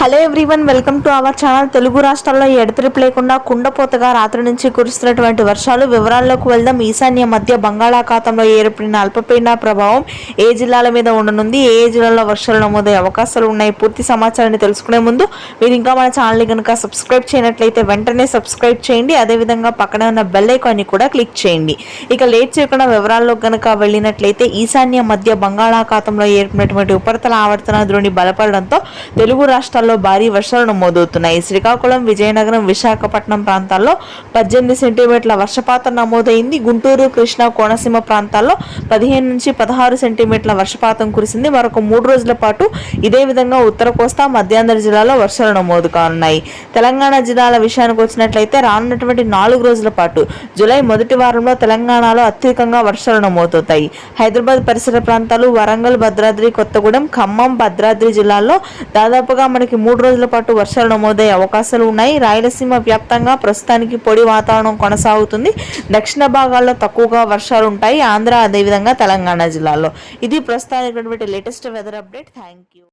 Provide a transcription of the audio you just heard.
Hello everyone, welcome to our channel. Telugu రాష్ట్రాల్లో ఎడతెరిపి లేకుండా కుండపోతగా రాత్రి నుంచి కురుస్తున్నటువంటి వర్షాలు. వివరాల్లోకి వెళ్దాం. ఈశాన్య మధ్య బంగాళాఖాతంలో ఏర్పడిన అల్పపీడన ప్రభావం ఏ జిల్లాల మీద ఉండనుంది, ఏ జిల్లాలో వర్షాలు నమోదయ్యే అవకాశాలు ఉన్నాయి, పూర్తి సమాచారాన్ని తెలుసుకునే ముందు మీరు ఇంకా మన ఛానల్ని కనుక సబ్స్క్రైబ్ చేయనట్లయితే వెంటనే సబ్స్క్రైబ్ చేయండి. అదేవిధంగా పక్కనే ఉన్న బెల్ ఐకాన్ని కూడా క్లిక్ చేయండి. ఇక లేట్ చేయకుండా వివరాల్లో కనుక వెళ్ళినట్లయితే ఈశాన్య మధ్య బంగాళాఖాతంలో ఏర్పడినటువంటి ఉపరితల ఆవర్తన ద్రోణి బలపడడంతో తెలుగు రాష్ట్రాల్లో భారీ వర్షాలు నమోదవుతున్నాయి. శ్రీకాకుళం, విజయనగరం, విశాఖపట్నం ప్రాంతాల్లో 18 సెంటీమీటర్ల వర్షపాతం నమోదైంది. గుంటూరు, కృష్ణా, కోనసీమ ప్రాంతాల్లో 15 నుంచి 16 సెంటీమీటర్ల వర్షపాతం కురిసింది. మరొక 3 రోజుల పాటు ఇదే విధంగా ఉత్తర కోస్తా, మధ్యాంధ్ర జిల్లాలో వర్షాలు నమోదు కానున్నాయి. తెలంగాణ జిల్లాల విషయానికి వచ్చినట్లయితే రానున్నటువంటి 4 రోజుల పాటు జూలై మొదటి వారంలో తెలంగాణలో అత్యధికంగా వర్షాలు నమోదవుతాయి. హైదరాబాద్ పరిసర ప్రాంతాలు, వరంగల్, భద్రాద్రి, కొత్తగూడెం, ఖమ్మం, భద్రాద్రి జిల్లాల్లో దాదాపుగా మనకి 3 రోజుల పాటు వర్షాలు నమోదయ్యే అవకాశాలు ఉన్నాయి. రాయలసీమ వ్యాప్తంగా ప్రస్తుతానికి పొడి వాతావరణం కొనసాగుతుంది. దక్షిణ భాగాల్లో తక్కువగా వర్షాలు ఉంటాయి. ఆంధ్ర, అదేవిధంగా తెలంగాణ జిల్లాలో. ఇది ప్రస్తుతానికి latest weather update. Thank you.